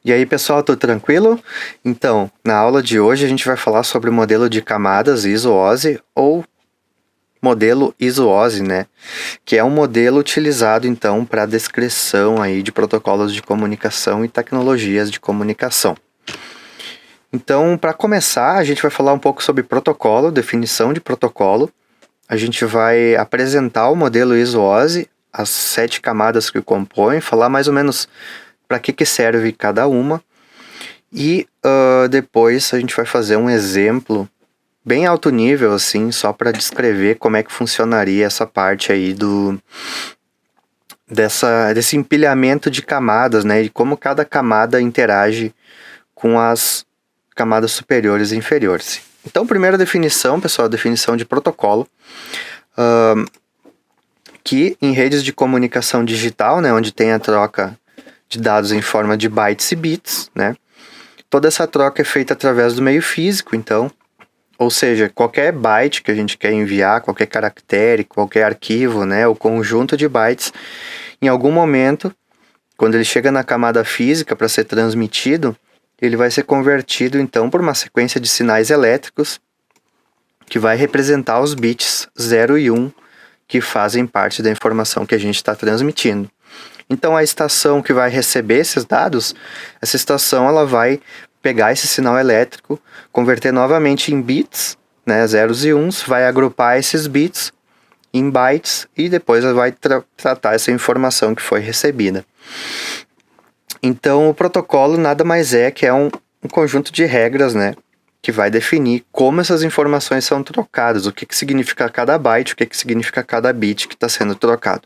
E aí, pessoal, tudo tranquilo? Então, na aula de hoje a gente vai falar sobre o modelo de camadas ISO-OSI ou modelo ISO-OSI, né? Que é um modelo utilizado então para a descrição aí de protocolos de comunicação e tecnologias de comunicação. Então, para começar, a gente vai falar um pouco sobre protocolo, definição de protocolo. A gente vai apresentar o modelo ISO-OSI, as 7 camadas que o compõem, falar mais ou menos para que serve cada uma. E depois a gente vai fazer um exemplo bem alto nível, assim, só para descrever como é que funcionaria essa parte aí desse empilhamento de camadas, né? E como cada camada interage com as camadas superiores e inferiores. Então, primeira definição, pessoal, definição de protocolo, que em redes de comunicação digital, né, onde tem a troca de dados em forma de bytes e bits, né? Toda essa troca é feita através do meio físico, então, ou seja, qualquer byte que a gente quer enviar, qualquer caractere, qualquer arquivo, né, o conjunto de bytes, em algum momento, quando ele chega na camada física para ser transmitido, ele vai ser convertido então por uma sequência de sinais elétricos que vai representar os bits 0 e 1 que fazem parte da informação que a gente está transmitindo. Então, a estação que vai receber esses dados, essa estação ela vai pegar esse sinal elétrico, converter novamente em bits, né, zeros e uns, vai agrupar esses bits em bytes e depois vai tratar essa informação que foi recebida. Então, o protocolo nada mais é que um conjunto de regras, né, que vai definir como essas informações são trocadas, o que significa cada byte, o que significa cada bit que está sendo trocado.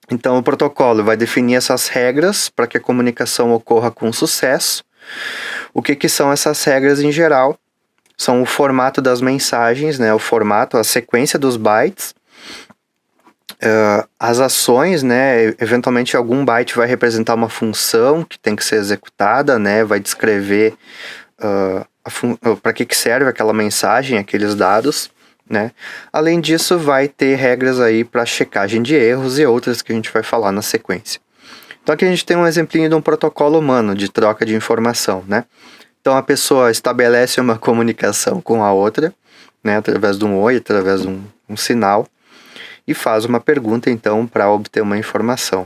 Então, o protocolo vai definir essas regras para que a comunicação ocorra com sucesso. O que são essas regras em geral? São o formato das mensagens, né? O formato, a sequência dos bytes, as ações, né? Eventualmente, algum byte vai representar uma função que tem que ser executada, né? Vai descrever para que serve aquela mensagem, aqueles dados. Né? Além disso, vai ter regras aí para checagem de erros e outras que a gente vai falar na sequência. Então aqui a gente tem um exemplinho de um protocolo humano de troca de informação, né? Então a pessoa estabelece uma comunicação com a outra, né? Através de um oi, através de um sinal, e faz uma pergunta então para obter uma informação.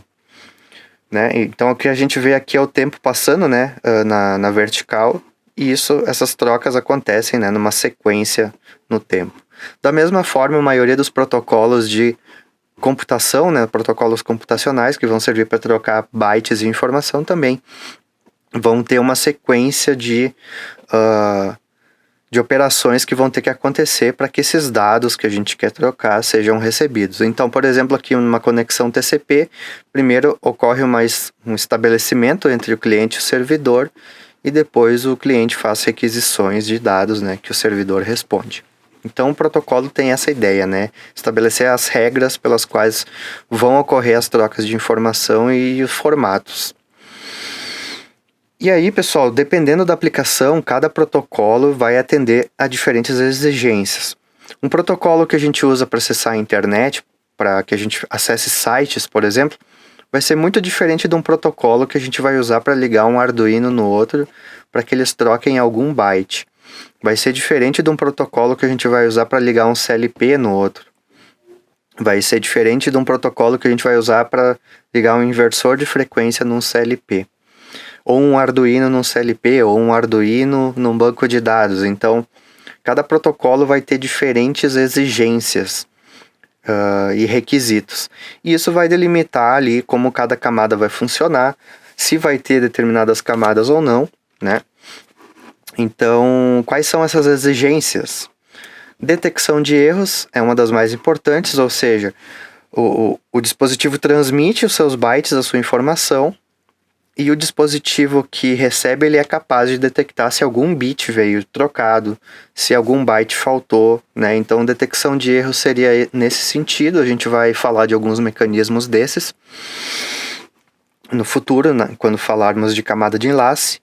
Né? Então o que a gente vê aqui é o tempo passando, né? na vertical, e essas trocas acontecem, né? Numa sequência no tempo. Da mesma forma, a maioria dos protocolos de computação, né, protocolos computacionais que vão servir para trocar bytes de informação também vão ter uma sequência de operações que vão ter que acontecer para que esses dados que a gente quer trocar sejam recebidos. Então, por exemplo, aqui numa conexão TCP, primeiro ocorre um estabelecimento entre o cliente e o servidor e depois o cliente faz requisições de dados, né, que o servidor responde. Então, o protocolo tem essa ideia, né? Estabelecer as regras pelas quais vão ocorrer as trocas de informação e os formatos. E aí, pessoal, dependendo da aplicação, cada protocolo vai atender a diferentes exigências. Um protocolo que a gente usa para acessar a internet, para que a gente acesse sites, por exemplo, vai ser muito diferente de um protocolo que a gente vai usar para ligar um Arduino no outro, para que eles troquem algum byte. Vai ser diferente de um protocolo que a gente vai usar para ligar um CLP no outro. Vai ser diferente de um protocolo que a gente vai usar para ligar um inversor de frequência num CLP. Ou um Arduino num CLP, ou um Arduino num banco de dados. Então, cada protocolo vai ter diferentes exigências e requisitos. E isso vai delimitar ali como cada camada vai funcionar, se vai ter determinadas camadas ou não, né? Então, quais são essas exigências? Detecção de erros é uma das mais importantes, ou seja, o dispositivo transmite os seus bytes, a sua informação, e o dispositivo que recebe ele é capaz de detectar se algum bit veio trocado, se algum byte faltou, né? Então, detecção de erros seria nesse sentido. A gente vai falar de alguns mecanismos desses no futuro, né? Quando falarmos de camada de enlace.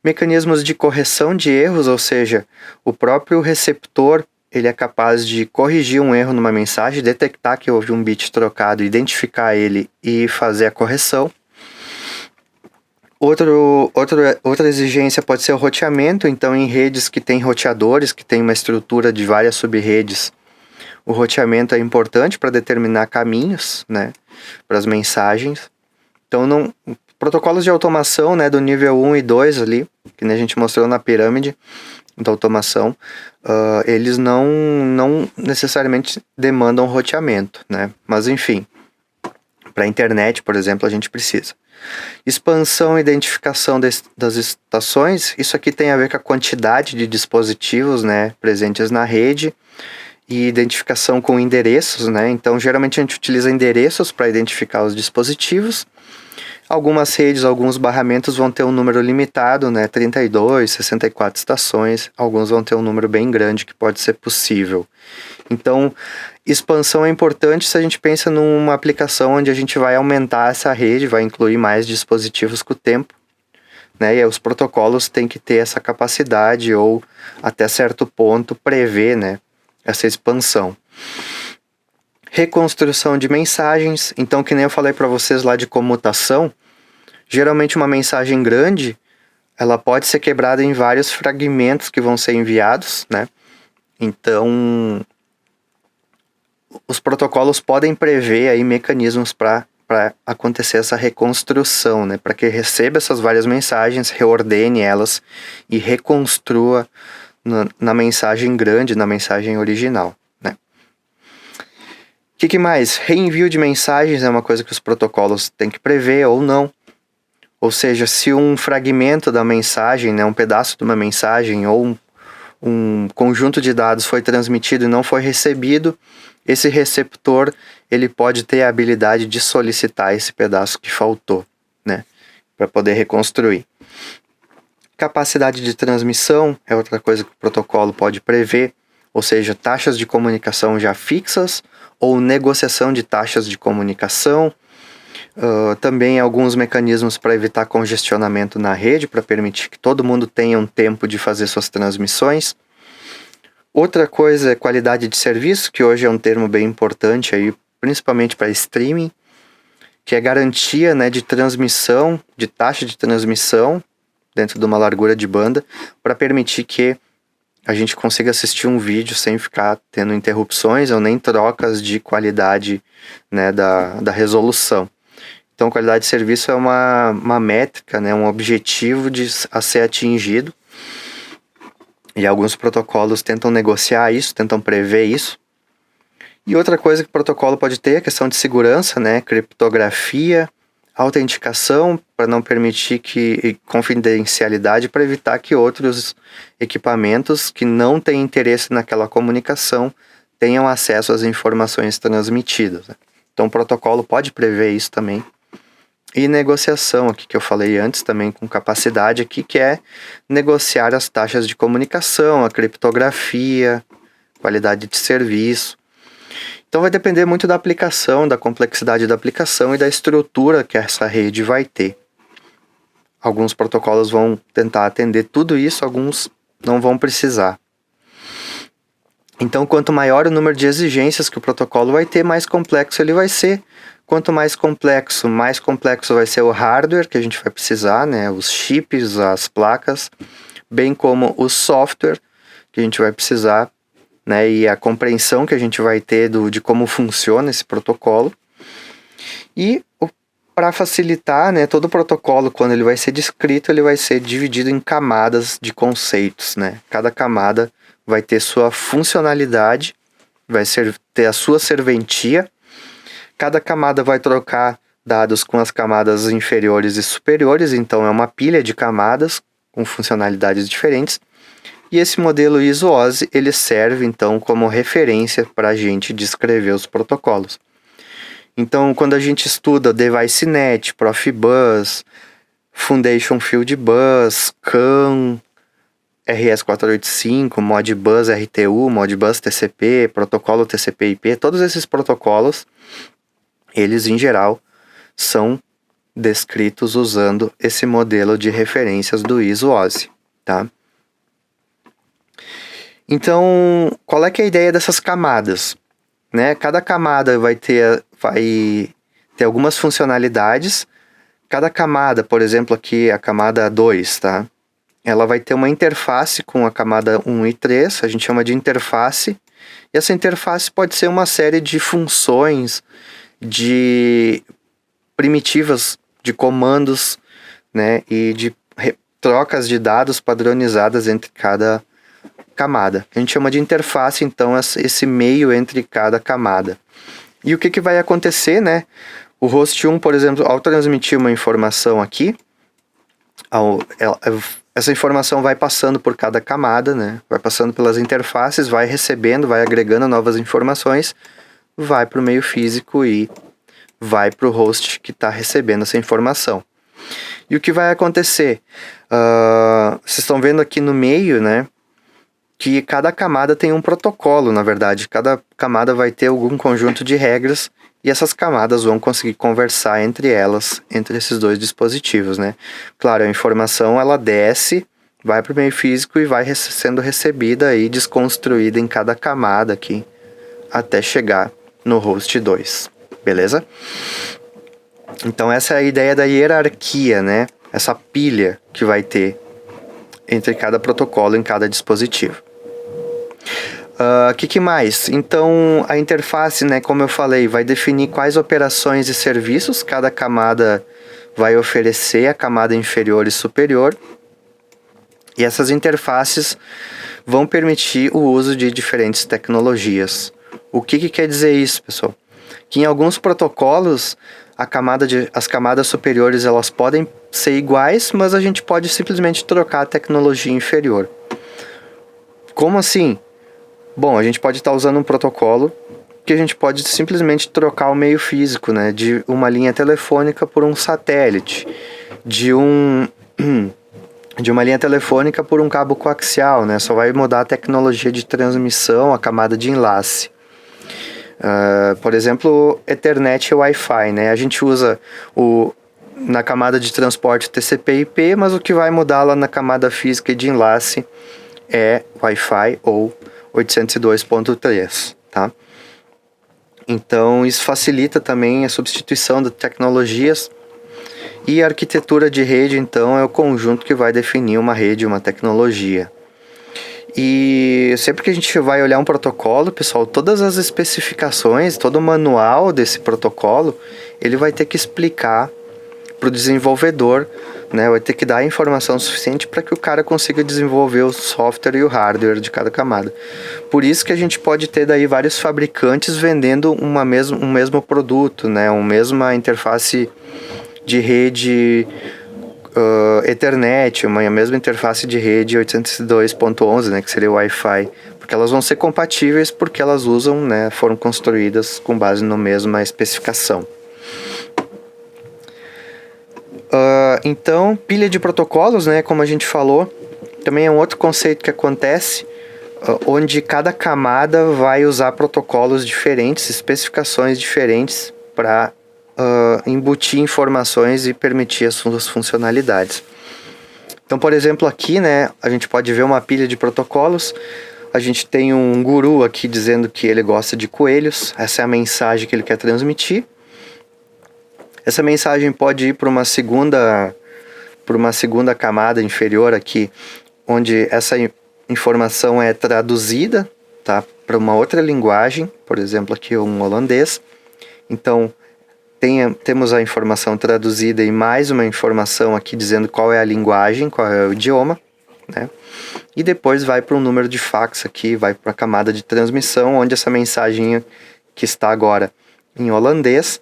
Mecanismos de correção de erros, ou seja, o próprio receptor ele é capaz de corrigir um erro numa mensagem, detectar que houve um bit trocado, identificar ele e fazer a correção. Outra exigência pode ser o roteamento. Então, em redes que têm roteadores, que têm uma estrutura de várias sub-redes, o roteamento é importante para determinar caminhos, né, para as mensagens. Então, protocolos de automação, né, do nível 1 e 2 ali, que a gente mostrou na pirâmide da automação, eles não necessariamente demandam roteamento, né? Mas, enfim, para a internet, por exemplo, a gente precisa. Expansão e identificação das estações, isso aqui tem a ver com a quantidade de dispositivos, né, presentes na rede, e identificação com endereços, né? Então, geralmente a gente utiliza endereços para identificar os dispositivos. Algumas redes, alguns barramentos vão ter um número limitado, né? 32, 64 estações. Alguns vão ter um número bem grande que pode ser possível. Então, expansão é importante se a gente pensa numa aplicação onde a gente vai aumentar essa rede, vai incluir mais dispositivos com o tempo, né? E aí os protocolos têm que ter essa capacidade ou, até certo ponto, prever, né, essa expansão. Reconstrução de mensagens. Então, que nem eu falei para vocês lá de comutação, geralmente uma mensagem grande, ela pode ser quebrada em vários fragmentos que vão ser enviados, né? Então, os protocolos podem prever aí mecanismos para acontecer essa reconstrução, né? Para que receba essas várias mensagens, reordene elas e reconstrua na mensagem grande, na mensagem original, né? O que mais? Reenvio de mensagens é uma coisa que os protocolos têm que prever ou não. Ou seja, se um fragmento da mensagem, né, um pedaço de uma mensagem ou um conjunto de dados foi transmitido e não foi recebido, esse receptor ele pode ter a habilidade de solicitar esse pedaço que faltou, né, para poder reconstruir. Capacidade de transmissão é outra coisa que o protocolo pode prever, ou seja, taxas de comunicação já fixas ou negociação de taxas de comunicação. Também alguns mecanismos para evitar congestionamento na rede, para permitir que todo mundo tenha um tempo de fazer suas transmissões. Outra coisa é qualidade de serviço, que hoje é um termo bem importante, aí, principalmente para streaming, que é garantia, né, de transmissão, de taxa de transmissão dentro de uma largura de banda, para permitir que a gente consiga assistir um vídeo sem ficar tendo interrupções ou nem trocas de qualidade, né, da resolução. Então, qualidade de serviço é uma métrica, né, um objetivo a ser atingido. E alguns protocolos tentam negociar isso, tentam prever isso. E outra coisa que o protocolo pode ter é a questão de segurança, né, criptografia, autenticação, para não permitir e confidencialidade, para evitar que outros equipamentos que não têm interesse naquela comunicação tenham acesso às informações transmitidas, né? Então, o protocolo pode prever isso também. E negociação, aqui que eu falei antes também, com capacidade aqui, que é negociar as taxas de comunicação, a criptografia, qualidade de serviço. Então vai depender muito da aplicação, da complexidade da aplicação e da estrutura que essa rede vai ter. Alguns protocolos vão tentar atender tudo isso, alguns não vão precisar. Então, quanto maior o número de exigências que o protocolo vai ter, mais complexo ele vai ser. Quanto mais complexo vai ser o hardware que a gente vai precisar, né? Os chips, as placas, bem como o software que a gente vai precisar, né? E a compreensão que a gente vai ter de como funciona esse protocolo. E para facilitar, né, todo o protocolo, quando ele vai ser descrito, ele vai ser dividido em camadas de conceitos, né? Cada camada vai ter sua funcionalidade, ter a sua serventia. Cada camada vai trocar dados com as camadas inferiores e superiores, então é uma pilha de camadas com funcionalidades diferentes. E esse modelo ISO-OSI, ele serve então como referência para a gente descrever os protocolos. Então, quando a gente estuda DeviceNet, Profibus, Foundation Field Bus, CAN, RS485, Modbus RTU, Modbus TCP, protocolo TCP/IP, todos esses protocolos, eles em geral são descritos usando esse modelo de referências do ISO-OSI, tá? Então, qual é que é a ideia dessas camadas? Né? Cada camada vai ter algumas funcionalidades, Cada camada, por exemplo, aqui a camada 2, tá? Ela vai ter uma interface com a camada 1 e 3, a gente chama de interface. E essa interface pode ser uma série de funções, de primitivas, de comandos, né? E de trocas de dados padronizadas entre cada camada. A gente chama de interface, então, esse meio entre cada camada. E o que vai acontecer, né? O host 1, por exemplo, ao transmitir uma informação aqui, essa informação vai passando por cada camada, né? Vai passando pelas interfaces, vai recebendo, vai agregando novas informações, vai para o meio físico e vai para o host que está recebendo essa informação. E o que vai acontecer? Vocês estão vendo aqui no meio, né? Que cada camada tem um protocolo, na verdade. Cada camada vai ter algum conjunto de regras e essas camadas vão conseguir conversar entre elas, entre esses dois dispositivos, né? Claro, a informação ela desce, vai para o meio físico e vai sendo recebida e desconstruída em cada camada aqui, até chegar no host 2, beleza? Então essa é a ideia da hierarquia, né? Essa pilha que vai ter entre cada protocolo em cada dispositivo. Que mais? Então, a interface, né, como eu falei, vai definir quais operações e serviços cada camada vai oferecer à camada inferior e superior. E essas interfaces vão permitir o uso de diferentes tecnologias. O que quer dizer isso, pessoal? Que em alguns protocolos, as camadas superiores elas podem ser iguais, mas a gente pode simplesmente trocar a tecnologia inferior. Como assim? Bom, a gente pode estar usando um protocolo que a gente pode simplesmente trocar o meio físico, né? De uma linha telefônica por um satélite, de uma linha telefônica por um cabo coaxial, né? Só vai mudar a tecnologia de transmissão, a camada de enlace. Por exemplo, Ethernet e Wi-Fi, né? A gente usa na camada de transporte TCP/IP, mas o que vai mudar lá na camada física e de enlace é Wi-Fi ou 802.3, tá? Então, isso facilita também a substituição de tecnologias e a arquitetura de rede, então, é o conjunto que vai definir uma rede, uma tecnologia. E sempre que a gente vai olhar um protocolo, pessoal, todas as especificações, todo o manual desse protocolo, ele vai ter que explicar para o desenvolvedor, né, vai ter que dar informação suficiente para que o cara consiga desenvolver o software e o hardware de cada camada. Por isso que a gente pode ter daí vários fabricantes vendendo um mesmo produto, né, uma mesma interface de rede Ethernet, uma mesma interface de rede 802.11, né, que seria o Wi-Fi, porque elas vão ser compatíveis porque elas usam, né, foram construídas com base na mesma especificação. Então, pilha de protocolos, né, como a gente falou, também é um outro conceito que acontece, onde cada camada vai usar protocolos diferentes, especificações diferentes para embutir informações e permitir as suas funcionalidades. Então, por exemplo, aqui, né, a gente pode ver uma pilha de protocolos. A gente tem um guru aqui dizendo que ele gosta de coelhos. Essa é a mensagem que ele quer transmitir. Essa mensagem pode ir para uma segunda camada inferior aqui, onde essa informação é traduzida, tá, para uma outra linguagem, por exemplo, aqui um holandês. Então, temos a informação traduzida e mais uma informação aqui dizendo qual é a linguagem, qual é o idioma, né? E depois vai para um número de fax aqui, vai para a camada de transmissão, onde essa mensagem que está agora em holandês,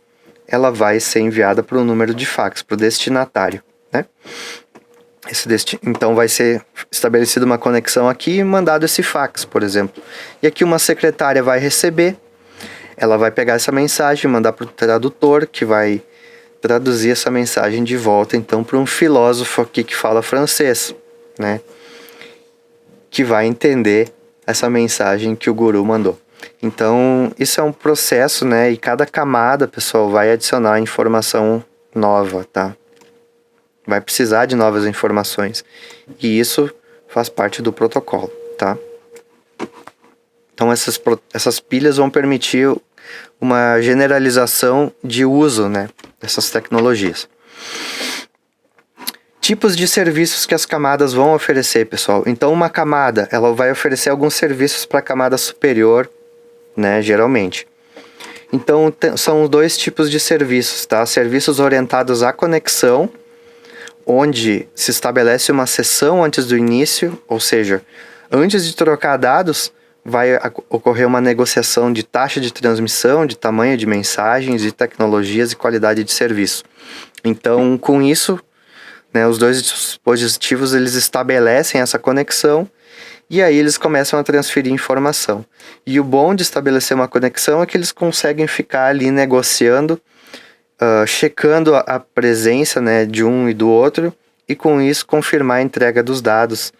ela vai ser enviada para o número de fax, para o destinatário, né? Então vai ser estabelecida uma conexão aqui e mandado esse fax, por exemplo. E aqui uma secretária vai receber, ela vai pegar essa mensagem e mandar para o tradutor, que vai traduzir essa mensagem de volta, então, para um filósofo aqui que fala francês, né? Que vai entender essa mensagem que o guru mandou. Então, isso é um processo, né? E cada camada, pessoal, vai adicionar informação nova, tá? Vai precisar de novas informações. E isso faz parte do protocolo, tá? Então, essas pilhas vão permitir uma generalização de uso, né, dessas tecnologias. Tipos de serviços que as camadas vão oferecer, pessoal. Então, uma camada, ela vai oferecer alguns serviços para a camada superior, né, geralmente. Então, são dois tipos de serviços, tá? Serviços orientados à conexão, onde se estabelece uma sessão antes do início, ou seja, antes de trocar dados, vai ocorrer uma negociação de taxa de transmissão, de tamanho de mensagens, de tecnologias e qualidade de serviço. Então, com isso, né, os dois dispositivos eles estabelecem essa conexão e aí eles começam a transferir informação. E o bom de estabelecer uma conexão é que eles conseguem ficar ali negociando, checando a presença, né, de um e do outro, e com isso confirmar a entrega dos dados,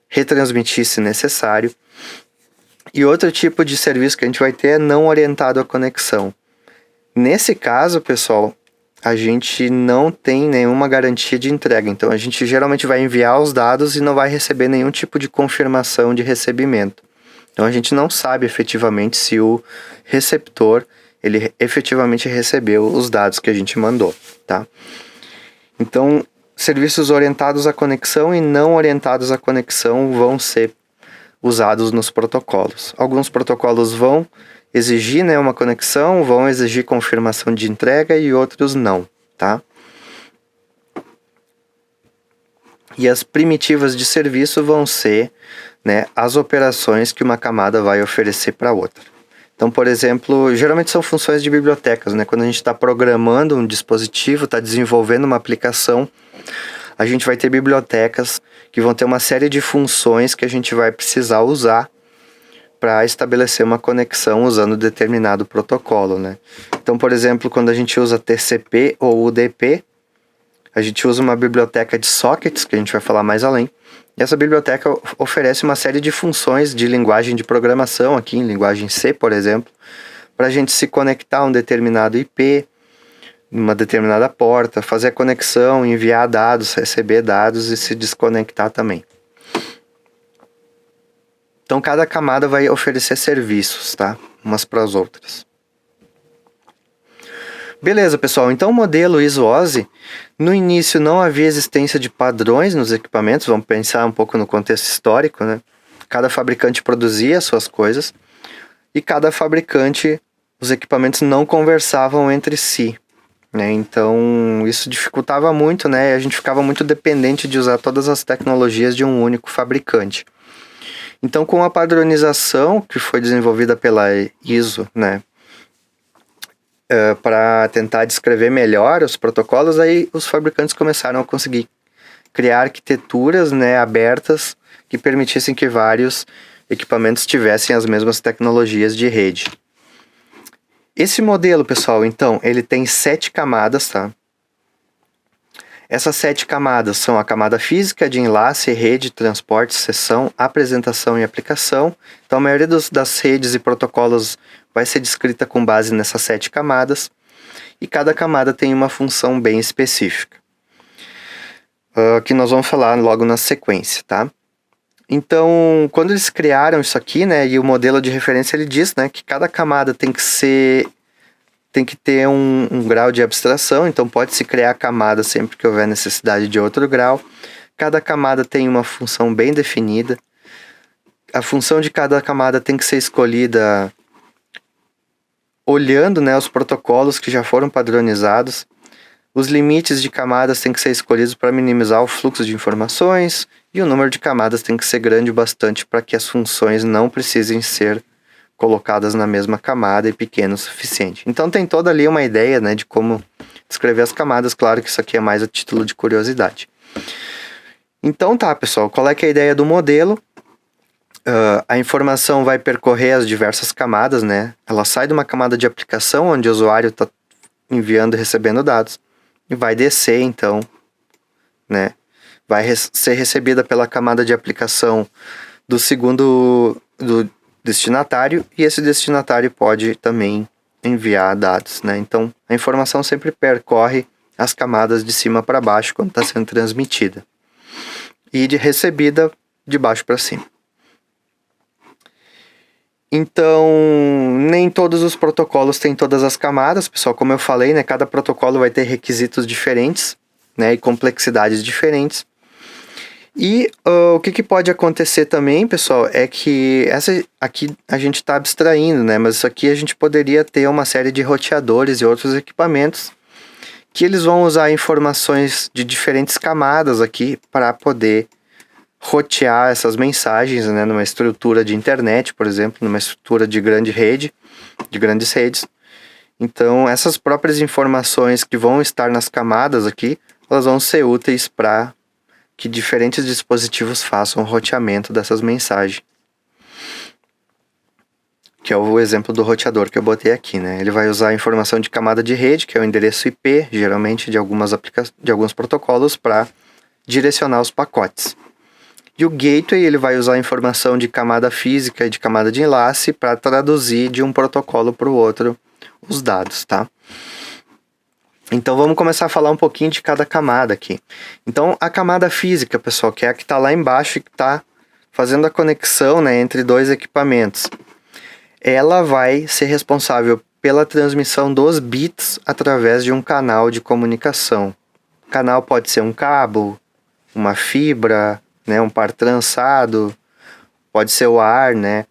retransmitir se necessário. E outro tipo de serviço que a gente vai ter é não orientado à conexão. Nesse caso, pessoal, a gente não tem nenhuma garantia de entrega. Então, a gente geralmente vai enviar os dados e não vai receber nenhum tipo de confirmação de recebimento. Então, a gente não sabe efetivamente se o receptor ele efetivamente recebeu os dados que a gente mandou, tá? Então, serviços orientados à conexão e não orientados à conexão vão ser usados nos protocolos. Alguns protocolos vão exigir, né, uma conexão, vão exigir confirmação de entrega e outros não, tá? E as primitivas de serviço vão ser, né, as operações que uma camada vai oferecer para outra. Então, por exemplo, geralmente são funções de bibliotecas, né? Quando a gente está programando um dispositivo, está desenvolvendo uma aplicação, a gente vai ter bibliotecas que vão ter uma série de funções que a gente vai precisar usar para estabelecer uma conexão usando determinado protocolo, né? Então, por exemplo, quando a gente usa TCP ou UDP, a gente usa uma biblioteca de sockets, que a gente vai falar mais além, e essa biblioteca oferece uma série de funções de linguagem de programação, aqui em linguagem C, por exemplo, para a gente se conectar a um determinado IP, numa determinada porta, fazer a conexão, enviar dados, receber dados e se desconectar também. Então, cada camada vai oferecer serviços, tá? Umas para as outras. Beleza, pessoal. Então, o modelo ISO-OSI, no início não havia existência de padrões nos equipamentos. Vamos pensar um pouco no contexto histórico, né? Cada fabricante produzia as suas coisas e cada fabricante, os equipamentos não conversavam entre si, né? Então, isso dificultava muito, né? E a gente ficava muito dependente de usar todas as tecnologias de um único fabricante. Então, com a padronização que foi desenvolvida pela ISO, né, para tentar descrever melhor os protocolos, aí os fabricantes começaram a conseguir criar arquiteturas, né, abertas que permitissem que vários equipamentos tivessem as mesmas tecnologias de rede. Esse modelo, pessoal, então, ele tem 7 camadas, tá? Essas 7 camadas são a camada física de enlace, rede, transporte, sessão, apresentação e aplicação. Então, a maioria das redes e protocolos vai ser descrita com base nessas 7 camadas. E cada camada tem uma função bem específica, que nós vamos falar logo na sequência, tá? Então, quando eles criaram isso aqui, né, e o modelo de referência ele diz, né, que cada camada tem que ter um grau de abstração, então pode-se criar camada sempre que houver necessidade de outro grau. Cada camada tem uma função bem definida. A função de cada camada tem que ser escolhida olhando, né, os protocolos que já foram padronizados. Os limites de camadas têm que ser escolhidos para minimizar o fluxo de informações e o número de camadas tem que ser grande o bastante para que as funções não precisem ser colocadas na mesma camada e pequeno o suficiente. Então tem toda ali uma ideia, né, de como descrever as camadas. Claro que isso aqui é mais a título de curiosidade. Então tá, pessoal, qual é que é a ideia do modelo? A informação vai percorrer as diversas camadas, né? Ela sai de uma camada de aplicação, onde o usuário está enviando e recebendo dados, e vai descer, então, né? Vai ser recebida pela camada de aplicação do destinatário, e esse destinatário pode também enviar dados, né? Então, a informação sempre percorre as camadas de cima para baixo quando está sendo transmitida. E de recebida de baixo para cima. Então, nem todos os protocolos têm todas as camadas, pessoal. Como eu falei, né? Cada protocolo vai ter requisitos diferentes. né, e complexidades diferentes. E o que pode acontecer também, pessoal, é que essa aqui a gente está abstraindo, né? Mas isso aqui a gente poderia ter uma série de roteadores e outros equipamentos que eles vão usar informações de diferentes camadas aqui para poder rotear essas mensagens, né? Numa estrutura de internet, por exemplo, numa estrutura de grande rede, de grandes redes. Então, essas próprias informações que vão estar nas camadas aqui, elas vão ser úteis para que diferentes dispositivos façam o roteamento dessas mensagens. Que é o exemplo do roteador que eu botei aqui, né? Ele vai usar a informação de camada de rede, que é o endereço IP, geralmente de alguns protocolos, para direcionar os pacotes. E o gateway, ele vai usar a informação de camada física e de camada de enlace para traduzir de um protocolo para o outro os dados, tá? Então vamos começar a falar um pouquinho de cada camada aqui. Então a camada física, pessoal, que é a que está lá embaixo e que está fazendo a conexão, né, entre dois equipamentos. Ela vai ser responsável pela transmissão dos bits através de um canal de comunicação. O canal pode ser um cabo, uma fibra, né, um par trançado, pode ser o ar, né?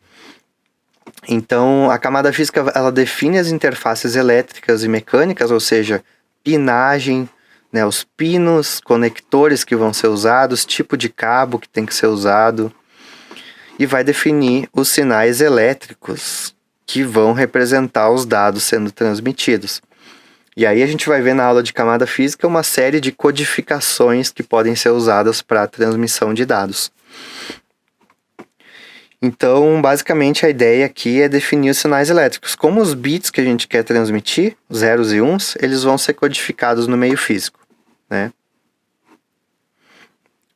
Então a camada física, ela define as interfaces elétricas e mecânicas, ou seja, pinagem, né, os pinos, conectores que vão ser usados, tipo de cabo que tem que ser usado, e vai definir os sinais elétricos que vão representar os dados sendo transmitidos. E aí a gente vai ver na aula de camada física uma série de codificações que podem ser usadas para a transmissão de dados. Então, basicamente, a ideia aqui é definir os sinais elétricos. Como os bits que a gente quer transmitir, zeros e uns, eles vão ser codificados no meio físico, né?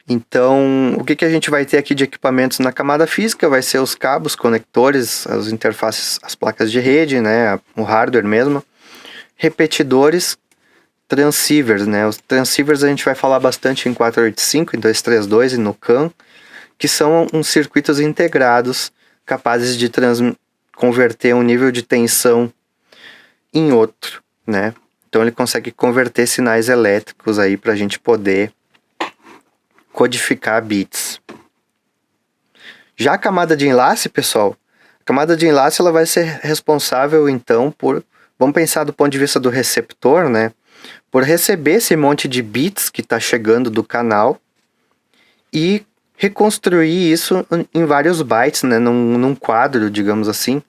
Então, o que a gente vai ter aqui de equipamentos na camada física vai ser os cabos, conectores, as interfaces, as placas de rede, né? O hardware mesmo. Repetidores, transceivers, né? Os transceivers a gente vai falar bastante em 485, em 232 e no CAN, que são uns circuitos integrados capazes de converter um nível de tensão em outro, né? Então ele consegue converter sinais elétricos aí para a gente poder codificar bits. Já a camada de enlace, pessoal, a camada de enlace ela vai ser responsável então por, vamos pensar do ponto de vista do receptor, né? Por receber esse monte de bits que está chegando do canal e reconstruir isso em vários bytes, né, num quadro, digamos assim,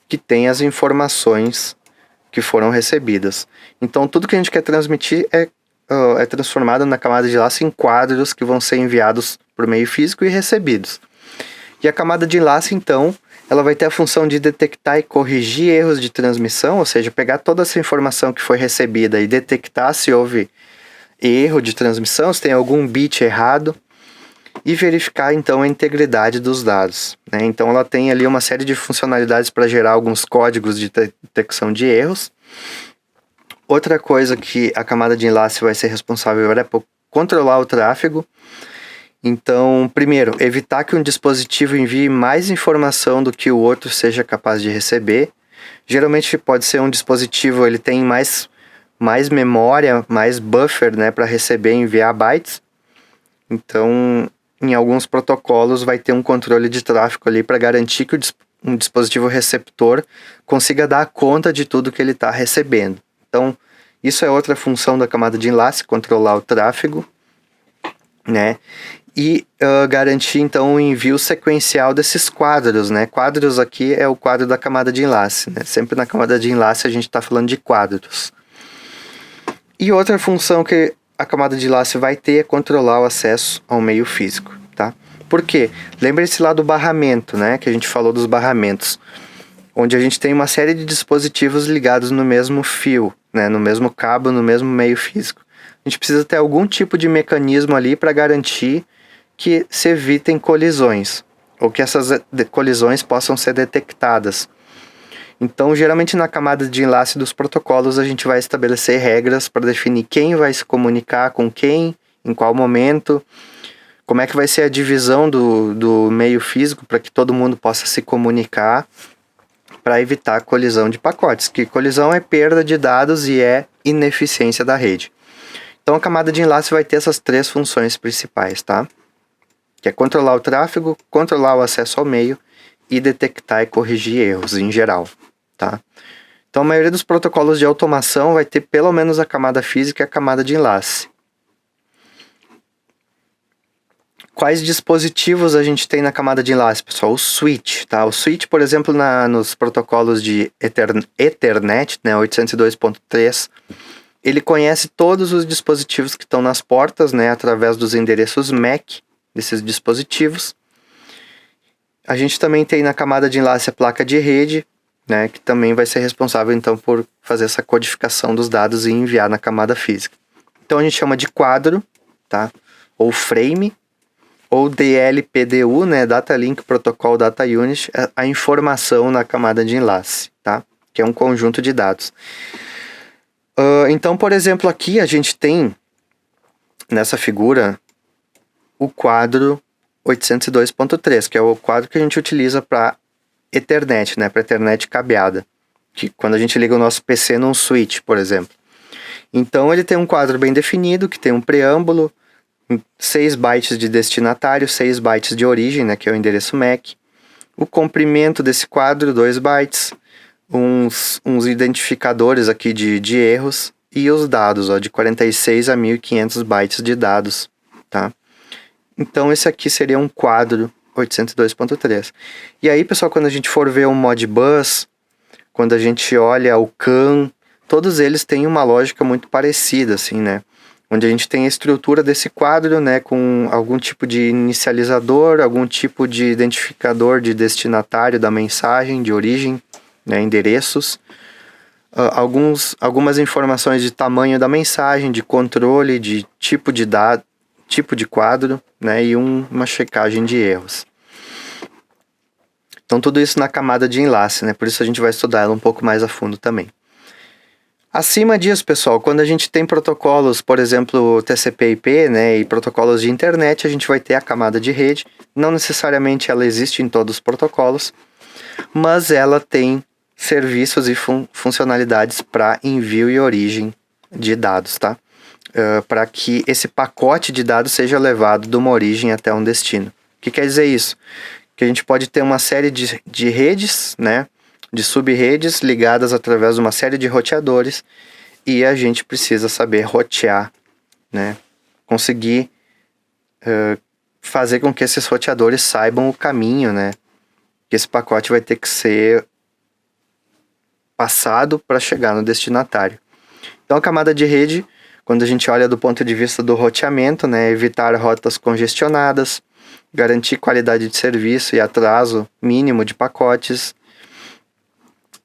que tem as informações que foram recebidas. Então, tudo que a gente quer transmitir é transformado na camada de enlace em quadros que vão ser enviados por meio físico e recebidos. E a camada de enlace, então, ela vai ter a função de detectar e corrigir erros de transmissão, ou seja, pegar toda essa informação que foi recebida e detectar se houve erro de transmissão, se tem algum bit errado, e verificar então a integridade dos dados, né? Então ela tem ali uma série de funcionalidades para gerar alguns códigos de detecção de erros. Outra coisa que a camada de enlace vai ser responsável é por controlar o tráfego. Então, primeiro, evitar que um dispositivo envie mais informação do que o outro seja capaz de receber. Geralmente pode ser um dispositivo, ele tem mais memória, mais buffer, né, para receber e enviar bytes. Então, em alguns protocolos vai ter um controle de tráfego ali para garantir que um dispositivo receptor consiga dar conta de tudo que ele está recebendo. Então, isso é outra função da camada de enlace, controlar o tráfego, né? E garantir, então, o envio sequencial desses quadros, né? Quadros aqui é o quadro da camada de enlace, né? Sempre na camada de enlace a gente está falando de quadros. E outra função que a camada de enlace vai ter é controlar o acesso ao meio físico, tá? Por quê? Lembre-se lá do barramento, né? Que a gente falou dos barramentos, onde a gente tem uma série de dispositivos ligados no mesmo fio, né? No mesmo cabo, no mesmo meio físico. A gente precisa ter algum tipo de mecanismo ali para garantir que se evitem colisões, ou que essas colisões possam ser detectadas. Então, geralmente na camada de enlace dos protocolos, a gente vai estabelecer regras para definir quem vai se comunicar com quem, em qual momento, como é que vai ser a divisão do meio físico para que todo mundo possa se comunicar, para evitar a colisão de pacotes, que colisão é perda de dados e é ineficiência da rede. Então a camada de enlace vai ter essas 3 funções principais, tá? Que é controlar o tráfego, controlar o acesso ao meio e detectar e corrigir erros em geral, tá? Então a maioria dos protocolos de automação vai ter pelo menos a camada física e a camada de enlace. Quais dispositivos a gente tem na camada de enlace, pessoal? O switch, tá? O switch, por exemplo, nos protocolos de Ethernet, né, 802.3, ele conhece todos os dispositivos que estão nas portas, né, através dos endereços MAC desses dispositivos. A gente também tem na camada de enlace a placa de rede, né, que também vai ser responsável então por fazer essa codificação dos dados e enviar na camada física. Então a gente chama de quadro, tá? Ou frame, ou DLPDU, né, Data Link Protocol Data Unit, a informação na camada de enlace, tá? Que é um conjunto de dados. Então, por exemplo, aqui a gente tem nessa figura o quadro 802.3, que é o quadro que a gente utiliza para Ethernet, né, para Ethernet cabeada, que quando a gente liga o nosso PC num switch, por exemplo. Então ele tem um quadro bem definido, que tem um preâmbulo, 6 bytes de destinatário, 6 bytes de origem, né, que é o endereço MAC, o comprimento desse quadro, 2 bytes, uns identificadores aqui de erros e os dados, ó, de 46 a 1500 bytes de dados, tá? Então esse aqui seria um quadro 802.3. E aí, pessoal, quando a gente for ver o Modbus, quando a gente olha o CAN, todos eles têm uma lógica muito parecida, assim, né? Onde a gente tem a estrutura desse quadro, né, com algum tipo de inicializador, algum tipo de identificador de destinatário da mensagem, de origem, né, endereços, algumas informações de tamanho da mensagem, de controle, de tipo de dado, tipo de quadro, né, e uma checagem de erros. Então tudo isso na camada de enlace, né, por isso a gente vai estudar ela um pouco mais a fundo também. Acima disso, pessoal, quando a gente tem protocolos, por exemplo, TCP/IP, né, e protocolos de internet, a gente vai ter a camada de rede. Não necessariamente ela existe em todos os protocolos, mas ela tem serviços e funcionalidades para envio e origem de dados, tá? Para que esse pacote de dados seja levado de uma origem até um destino. O que quer dizer isso? Que a gente pode ter uma série de redes, né, de sub-redes ligadas através de uma série de roteadores, e a gente precisa saber rotear, né, conseguir fazer com que esses roteadores saibam o caminho, né, que esse pacote vai ter que ser passado para chegar no destinatário. Então a camada de rede, quando a gente olha do ponto de vista do roteamento, né, evitar rotas congestionadas, garantir qualidade de serviço e atraso mínimo de pacotes,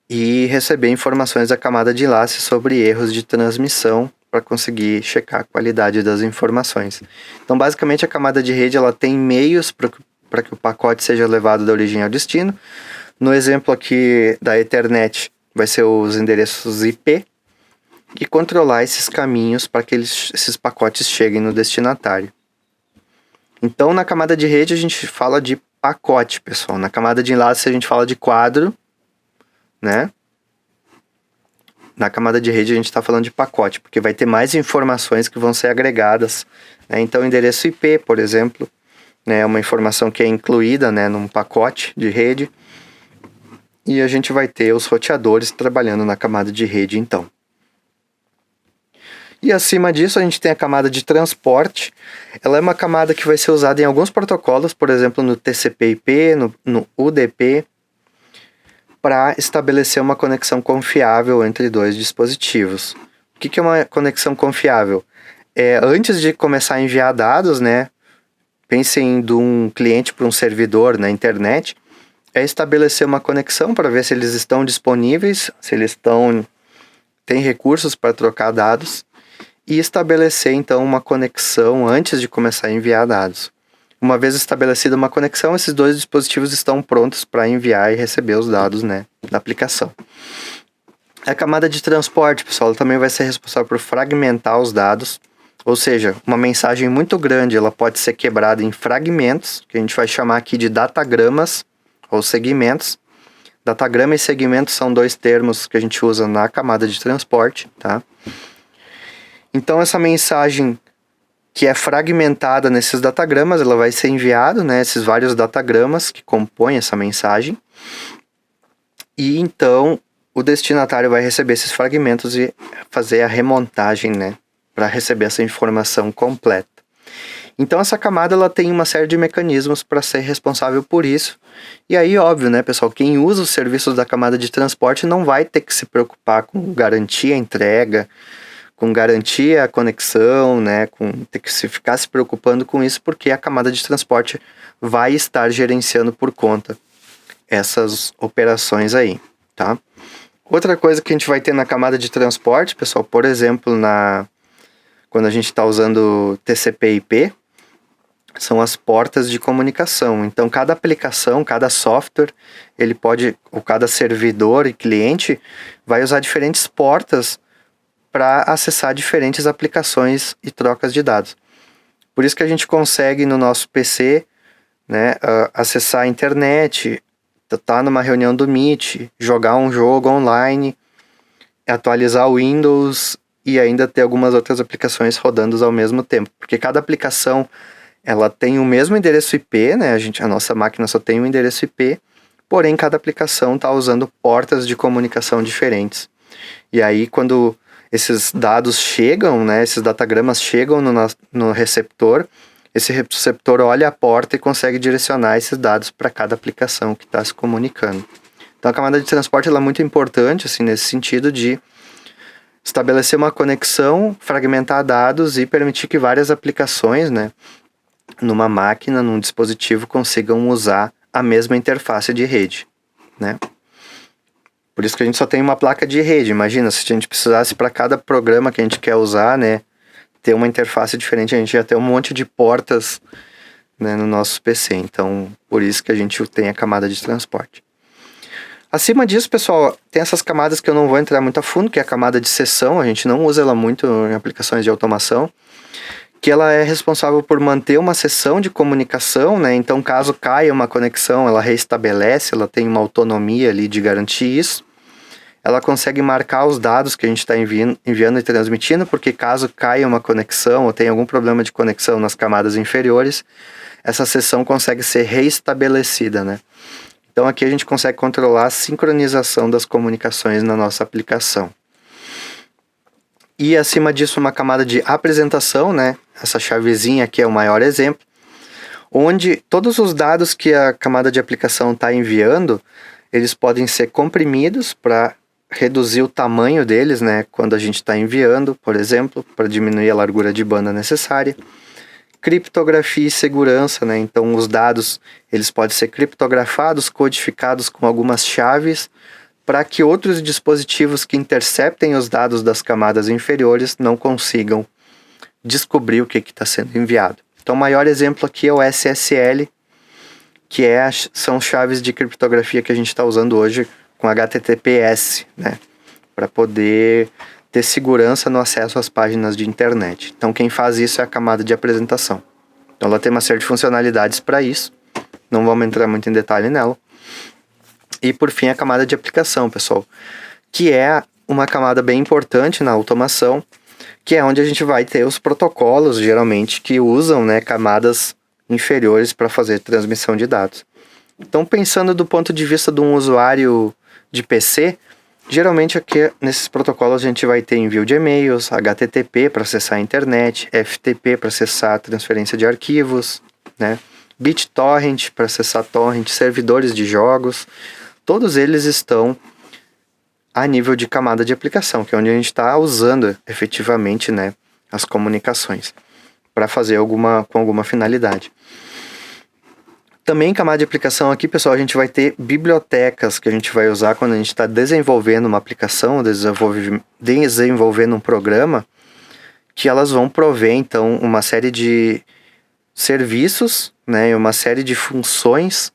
e receber informações da camada de enlace sobre erros de transmissão para conseguir checar a qualidade das informações. Então, basicamente, a camada de rede ela tem meios para que o pacote seja levado da origem ao destino. No exemplo aqui da Ethernet, vai ser os endereços IP, e controlar esses caminhos para que esses pacotes cheguem no destinatário. Então, na camada de rede, a gente fala de pacote, pessoal. Na camada de enlace, a gente fala de quadro, né? Na camada de rede a gente está falando de pacote, porque vai ter mais informações que vão ser agregadas, né? Então, endereço IP, por exemplo, né, é uma informação que é incluída, né, num pacote de rede, e a gente vai ter os roteadores trabalhando na camada de rede, então. E acima disso a gente tem a camada de transporte. Ela é uma camada que vai ser usada em alguns protocolos, por exemplo, no TCP/IP, no UDP, para estabelecer uma conexão confiável entre dois dispositivos. O que é uma conexão confiável? Antes de começar a enviar dados, né, pensem de um cliente para um servidor na internet, estabelecer uma conexão para ver se eles estão disponíveis, se eles têm recursos para trocar dados, e estabelecer então uma conexão antes de começar a enviar dados. Uma vez estabelecida uma conexão, esses dois dispositivos estão prontos para enviar e receber os dados, né, da aplicação. A camada de transporte, pessoal, ela também vai ser responsável por fragmentar os dados, ou seja, uma mensagem muito grande ela pode ser quebrada em fragmentos, que a gente vai chamar aqui de datagramas ou segmentos. Datagrama e segmento são dois termos que a gente usa na camada de transporte, tá? Então essa mensagem que é fragmentada nesses datagramas, ela vai ser enviada, né, esses vários datagramas que compõem essa mensagem. E então o destinatário vai receber esses fragmentos e fazer a remontagem, né, para receber essa informação completa. Então essa camada ela tem uma série de mecanismos para ser responsável por isso. E aí, óbvio, né, pessoal, quem usa os serviços da camada de transporte não vai ter que se preocupar com garantia a entrega, com garantia a conexão, né, com ter que ficar se preocupando com isso, porque a camada de transporte vai estar gerenciando por conta essas operações aí, tá? Outra coisa que a gente vai ter na camada de transporte, pessoal, por exemplo, quando a gente está usando TCP/IP, são as portas de comunicação. Então, cada aplicação, cada software, ou cada servidor e cliente vai usar diferentes portas para acessar diferentes aplicações e trocas de dados. Por isso que a gente consegue no nosso PC, né, acessar a internet, tá numa reunião do Meet, jogar um jogo online, atualizar o Windows e ainda ter algumas outras aplicações rodando ao mesmo tempo. Porque cada aplicação ela tem o mesmo endereço IP, né? A nossa máquina só tem um endereço IP, porém cada aplicação está usando portas de comunicação diferentes. E aí quando esses dados chegam, né, esses datagramas chegam no receptor, esse receptor olha a porta e consegue direcionar esses dados para cada aplicação que está se comunicando. Então a camada de transporte ela é muito importante assim, nesse sentido de estabelecer uma conexão, fragmentar dados e permitir que várias aplicações, né, numa máquina, num dispositivo, consigam usar a mesma interface de rede, né? Por isso que a gente só tem uma placa de rede. Imagina, se a gente precisasse para cada programa que a gente quer usar, né, ter uma interface diferente, a gente ia ter um monte de portas, né, no nosso PC. Então, por isso que a gente tem a camada de transporte. Acima disso, pessoal, tem essas camadas que eu não vou entrar muito a fundo, que é a camada de sessão. A gente não usa ela muito em aplicações de automação, que ela é responsável por manter uma sessão de comunicação, né? Então, caso caia uma conexão, ela reestabelece, ela tem uma autonomia ali de garantir isso. Ela consegue marcar os dados que a gente está enviando e transmitindo, porque caso caia uma conexão ou tenha algum problema de conexão nas camadas inferiores, essa sessão consegue ser reestabelecida, né? Então, aqui a gente consegue controlar a sincronização das comunicações na nossa aplicação. E acima disso uma camada de apresentação, né? Essa chavezinha aqui é o maior exemplo, onde todos os dados que a camada de aplicação está enviando, eles podem ser comprimidos para reduzir o tamanho deles, né? Quando a gente está enviando, por exemplo, para diminuir a largura de banda necessária. Criptografia e segurança, né? Então os dados eles podem ser criptografados, codificados com algumas chaves, para que outros dispositivos que interceptem os dados das camadas inferiores não consigam descobrir o que está sendo enviado. Então, o maior exemplo aqui é o SSL, que são chaves de criptografia que a gente está usando hoje com HTTPS, né, para poder ter segurança no acesso às páginas de internet. Então, quem faz isso é a camada de apresentação. Então, ela tem uma série de funcionalidades para isso, não vamos entrar muito em detalhe nela. E por fim a camada de aplicação, pessoal, que é uma camada bem importante na automação, que é onde a gente vai ter os protocolos, geralmente, que usam, né, camadas inferiores para fazer transmissão de dados. Então, pensando do ponto de vista de um usuário de PC, geralmente aqui nesses protocolos a gente vai ter envio de e-mails, HTTP para acessar a internet, FTP para acessar a transferência de arquivos, né, BitTorrent para acessar torrent, servidores de jogos. Todos eles estão a nível de camada de aplicação, que é onde a gente está usando efetivamente, né, as comunicações para fazer com alguma finalidade. Também em camada de aplicação aqui, pessoal, a gente vai ter bibliotecas que a gente vai usar quando a gente está desenvolvendo uma aplicação, desenvolvendo um programa, que elas vão prover, então, uma série de serviços, né, uma série de funções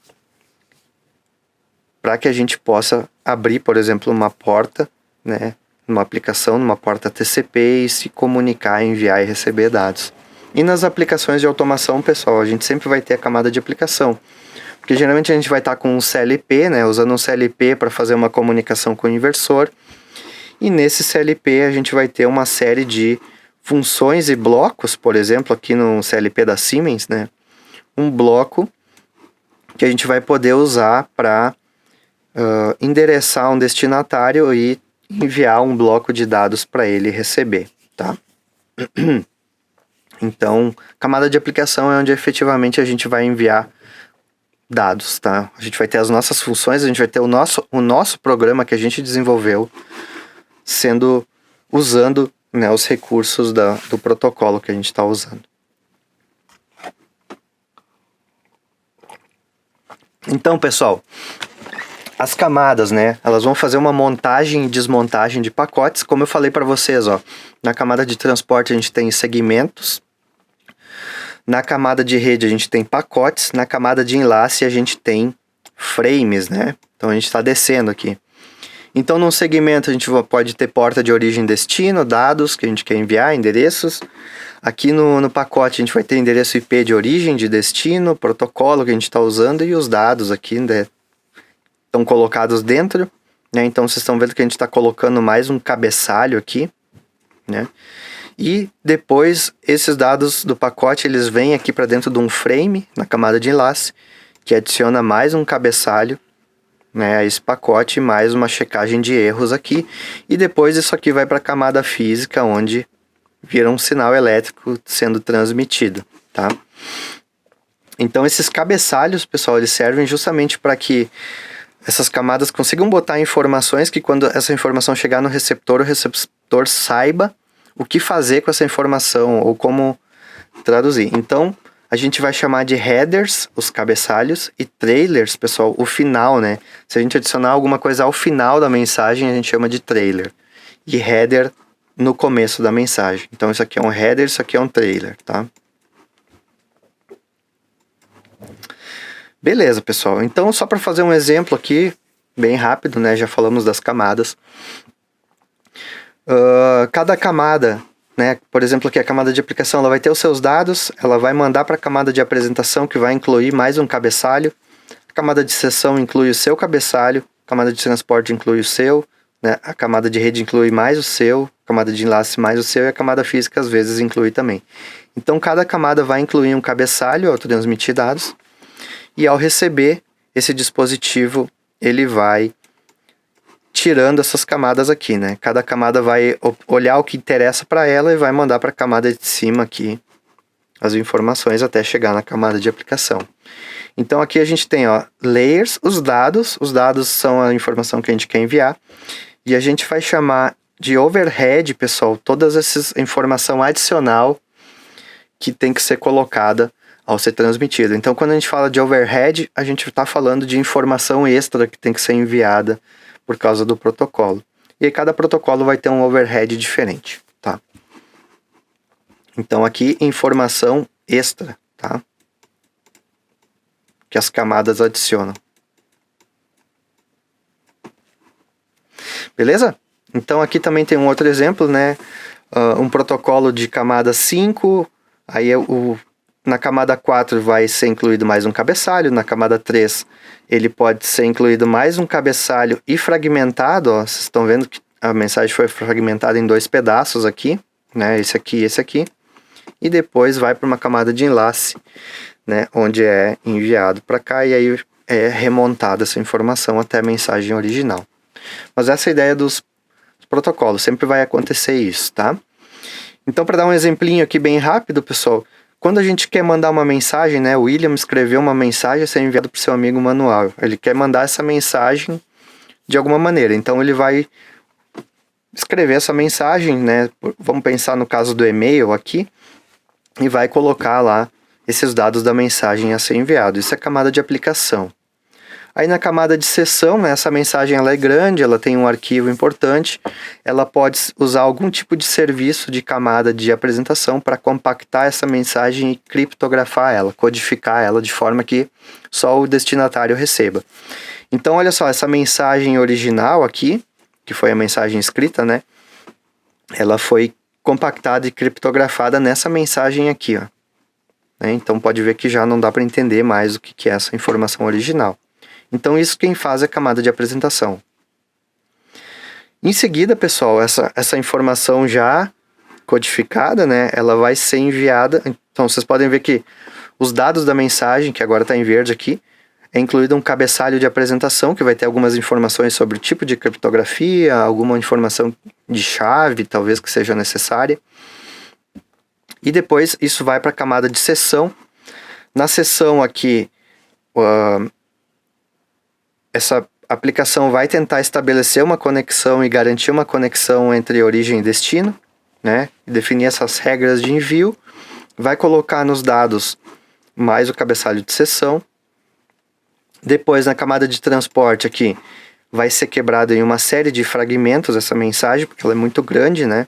para que a gente possa abrir, por exemplo, uma porta, né, numa aplicação, numa porta TCP e se comunicar, enviar e receber dados. E nas aplicações de automação, pessoal, a gente sempre vai ter a camada de aplicação, porque geralmente a gente vai estar com um CLP, né, usando um CLP para fazer uma comunicação com o inversor, e nesse CLP a gente vai ter uma série de funções e blocos, por exemplo, aqui no CLP da Siemens, né? Um bloco que a gente vai poder usar para endereçar um destinatário e enviar um bloco de dados para ele receber, tá? Então, camada de aplicação é onde efetivamente a gente vai enviar dados, tá? A gente vai ter as nossas funções, a gente vai ter o nosso programa que a gente desenvolveu usando, né, os recursos do protocolo que a gente está usando. Então, pessoal, as camadas, né, elas vão fazer uma montagem e desmontagem de pacotes, como eu falei para vocês, ó. Na camada de transporte a gente tem segmentos, na camada de rede a gente tem pacotes, na camada de enlace a gente tem frames, né? Então a gente está descendo aqui. Então num segmento a gente pode ter porta de origem e destino, dados que a gente quer enviar, endereços. Aqui no pacote a gente vai ter endereço IP de origem, de destino, protocolo que a gente está usando e os dados aqui, né, estão colocados dentro, né? Então vocês estão vendo que a gente está colocando mais um cabeçalho aqui, né? E depois esses dados do pacote eles vêm aqui para dentro de um frame na camada de enlace que adiciona mais um cabeçalho, né, a esse pacote, mais uma checagem de erros aqui, e depois isso aqui vai para a camada física onde vira um sinal elétrico sendo transmitido, tá? Então esses cabeçalhos, pessoal, eles servem justamente para que essas camadas consigam botar informações que quando essa informação chegar no receptor, o receptor saiba o que fazer com essa informação ou como traduzir. Então, a gente vai chamar de headers, os cabeçalhos, e trailers, pessoal, o final, né? Se a gente adicionar alguma coisa ao final da mensagem, a gente chama de trailer. E header no começo da mensagem. Então, isso aqui é um header, isso aqui é um trailer, tá? Beleza, pessoal. Então, só para fazer um exemplo aqui, bem rápido, né? Já falamos das camadas. Cada camada, né? Por exemplo, aqui a camada de aplicação, ela vai ter os seus dados, ela vai mandar para a camada de apresentação, que vai incluir mais um cabeçalho. A camada de sessão inclui o seu cabeçalho, a camada de transporte inclui o seu, né? A camada de rede inclui mais o seu, a camada de enlace mais o seu, e a camada física às vezes inclui também. Então, cada camada vai incluir um cabeçalho ao transmitir dados, e ao receber, esse dispositivo, ele vai tirando essas camadas aqui, né? Cada camada vai olhar o que interessa para ela e vai mandar para a camada de cima aqui as informações até chegar na camada de aplicação. Então aqui a gente tem, ó, layers, os dados são a informação que a gente quer enviar, e a gente vai chamar de overhead, pessoal, todas essas informação adicional que tem que ser colocada ao ser transmitido. Então quando a gente fala de overhead, a gente está falando de informação extra que tem que ser enviada por causa do protocolo. E aí cada protocolo vai ter um overhead diferente, tá? Então aqui informação extra, tá? Que as camadas adicionam. Beleza? Então aqui também tem um outro exemplo, né? Um protocolo de camada 5, aí na camada 4 vai ser incluído mais um cabeçalho, na camada 3 ele pode ser incluído mais um cabeçalho e fragmentado, ó, vocês estão vendo que a mensagem foi fragmentada em 2 pedaços aqui, né, esse aqui e esse aqui, e depois vai para uma camada de enlace, né, onde é enviado para cá e aí é remontada essa informação até a mensagem original. Mas essa é a ideia dos protocolos, sempre vai acontecer isso, tá? Então, para dar um exemplinho aqui bem rápido, pessoal, quando a gente quer mandar uma mensagem, né, o William escreveu uma mensagem a ser enviada para o seu amigo Manuel. Ele quer mandar essa mensagem de alguma maneira. Então ele vai escrever essa mensagem, né, vamos pensar no caso do e-mail aqui, e vai colocar lá esses dados da mensagem a ser enviado. Isso é a camada de aplicação. Aí na camada de sessão, né, essa mensagem ela é grande, ela tem um arquivo importante, ela pode usar algum tipo de serviço de camada de apresentação para compactar essa mensagem e criptografar ela, codificar ela de forma que só o destinatário receba. Então olha só, essa mensagem original aqui, que foi a mensagem escrita, né, ela foi compactada e criptografada nessa mensagem aqui, ó. Então pode ver que já não dá para entender mais o que é essa informação original. Então isso quem faz é a camada de apresentação. Em seguida, pessoal, essa informação já codificada, né, ela vai ser enviada. Então vocês podem ver que os dados da mensagem, que agora está em verde aqui, é incluído um cabeçalho de apresentação, que vai ter algumas informações sobre o tipo de criptografia, alguma informação de chave, talvez que seja necessária. E depois isso vai para a camada de sessão. Na sessão aqui, essa aplicação vai tentar estabelecer uma conexão e garantir uma conexão entre origem e destino, né? Definir essas regras de envio. Vai colocar nos dados mais o cabeçalho de sessão. Depois, na camada de transporte aqui, vai ser quebrado em uma série de fragmentos essa mensagem, porque ela é muito grande, né?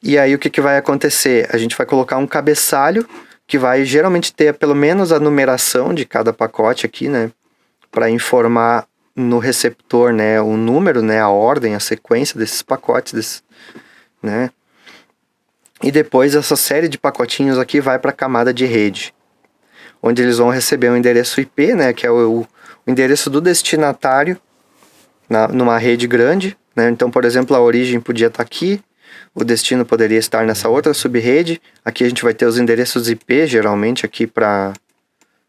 E aí o que vai acontecer? A gente vai colocar um cabeçalho que vai geralmente ter pelo menos a numeração de cada pacote aqui, né? Para informar no receptor, né, o número, né, a ordem, a sequência desses pacotes, né? E depois essa série de pacotinhos aqui vai para a camada de rede, onde eles vão receber um endereço IP, né, que é o endereço do destinatário numa rede grande, né? Então, por exemplo, a origem podia estar aqui, o destino poderia estar nessa outra subrede. Aqui a gente vai ter os endereços IP, geralmente, aqui para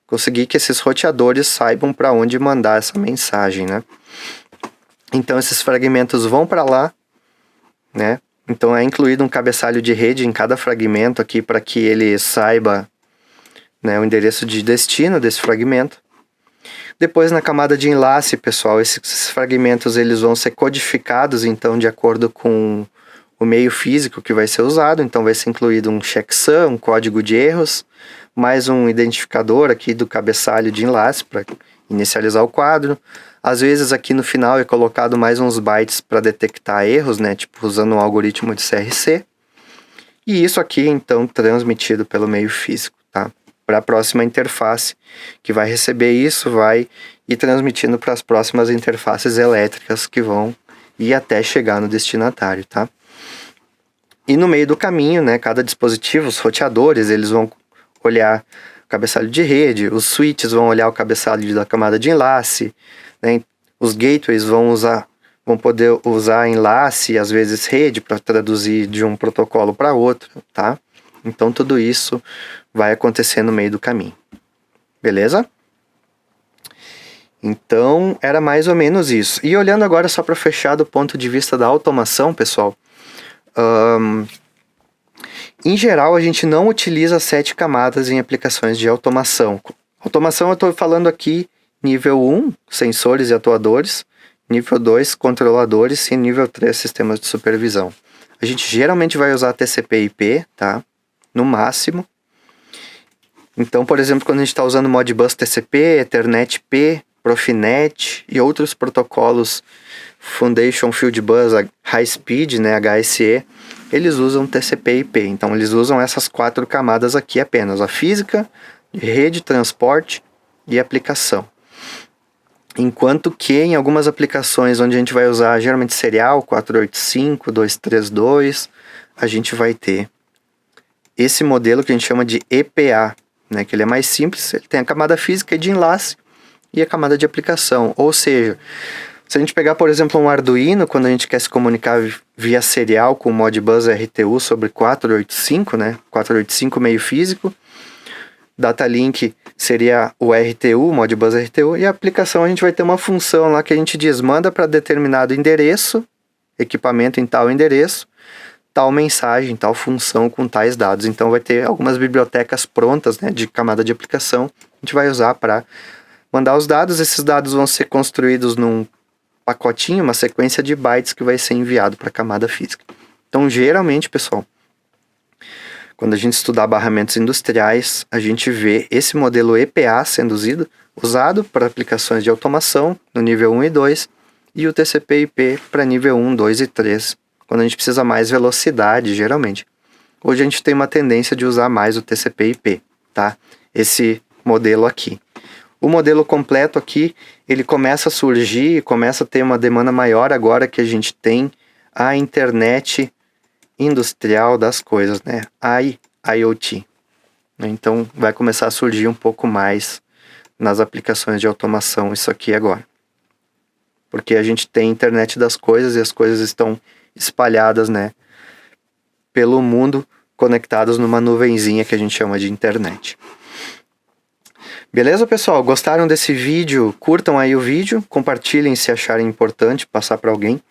conseguir que esses roteadores saibam para onde mandar essa mensagem, né? Então, esses fragmentos vão para lá, né? Então, é incluído um cabeçalho de rede em cada fragmento aqui para que ele saiba, né, o endereço de destino desse fragmento. Depois, na camada de enlace, pessoal, esses fragmentos eles vão ser codificados, então, de acordo com o meio físico que vai ser usado. Então, vai ser incluído um checksum, um código de erros, mais um identificador aqui do cabeçalho de enlace para inicializar o quadro. Às vezes, aqui no final é colocado mais uns bytes para detectar erros, né, tipo usando um algoritmo de CRC. E isso aqui, então, transmitido pelo meio físico, tá? Para a próxima interface, que vai receber isso, vai ir transmitindo para as próximas interfaces elétricas que vão ir até chegar no destinatário, tá? E no meio do caminho, né, cada dispositivo, os roteadores, eles vão olhar o cabeçalho de rede, os switches vão olhar o cabeçalho da camada de enlace, né, os gateways vão poder usar enlace e às vezes rede para traduzir de um protocolo para outro, tá? Então tudo isso vai acontecer no meio do caminho, beleza? Então era mais ou menos isso. E olhando agora só para fechar do ponto de vista da automação, pessoal, em geral a gente não utiliza 7 camadas em aplicações de automação. Automação eu estou falando aqui nível 1, sensores e atuadores, nível 2, controladores e nível 3, sistemas de supervisão. A gente geralmente vai usar TCP/IP, tá? No máximo. Então, por exemplo, quando a gente está usando Modbus TCP, Ethernet-P, Profinet e outros protocolos Foundation Field Bus High Speed, né, HSE, eles usam TCP/IP. Então, eles usam essas 4 camadas aqui apenas: a física, rede, transporte e aplicação. Enquanto que em algumas aplicações onde a gente vai usar geralmente serial 485, 232, a gente vai ter esse modelo que a gente chama de EPA, né, que ele é mais simples, ele tem a camada física de enlace e a camada de aplicação. Ou seja, se a gente pegar, por exemplo, um Arduino, quando a gente quer se comunicar via serial com o Modbus RTU sobre 485, né, 485 meio físico, Datalink seria o RTU, Modbus RTU, e a aplicação a gente vai ter uma função lá que a gente diz, manda para determinado endereço, equipamento em tal endereço, tal mensagem, tal função com tais dados. Então vai ter algumas bibliotecas prontas, né, de camada de aplicação, a gente vai usar para mandar os dados. Esses dados vão ser construídos num pacotinho, uma sequência de bytes que vai ser enviado para a camada física. Então geralmente, pessoal, quando a gente estudar barramentos industriais, a gente vê esse modelo EPA sendo usado para aplicações de automação no nível 1 e 2 e o TCP/IP para nível 1, 2 e 3, quando a gente precisa mais velocidade, geralmente. Hoje a gente tem uma tendência de usar mais o TCP/IP, tá? Esse modelo aqui. O modelo completo aqui, ele começa a surgir, começa a ter uma demanda maior agora que a gente tem a internet industrial das coisas, né? IoT. Então vai começar a surgir um pouco mais nas aplicações de automação isso aqui agora. Porque a gente tem internet das coisas e as coisas estão espalhadas, né, pelo mundo, conectados numa nuvenzinha que a gente chama de internet. Beleza, pessoal? Gostaram desse vídeo? Curtam aí o vídeo, compartilhem se acharem importante, passar para alguém.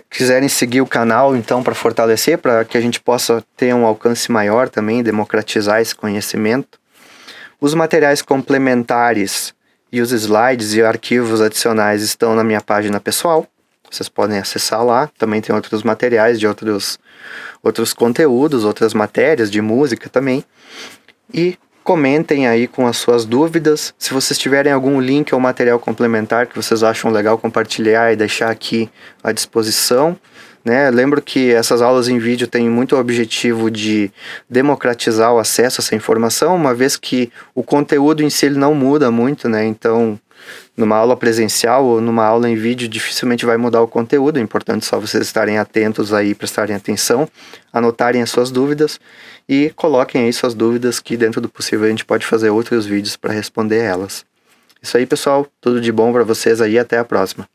Quiserem seguir o canal, então, para fortalecer, para que a gente possa ter um alcance maior também, democratizar esse conhecimento. Os materiais complementares e os slides e arquivos adicionais estão na minha página pessoal. Vocês podem acessar lá. Também tem outros materiais de outros conteúdos, outras matérias de música também. E comentem aí com as suas dúvidas. Se vocês tiverem algum link ou material complementar que vocês acham legal compartilhar e deixar aqui à disposição, né? Lembro que essas aulas em vídeo têm muito o objetivo de democratizar o acesso a essa informação, uma vez que o conteúdo em si ele não muda muito, né? Então, numa aula presencial ou numa aula em vídeo, dificilmente vai mudar o conteúdo. É importante só vocês estarem atentos aí, prestarem atenção, anotarem as suas dúvidas e coloquem aí suas dúvidas, que dentro do possível a gente pode fazer outros vídeos para responder elas. Isso aí, pessoal. Tudo de bom para vocês aí. Até a próxima.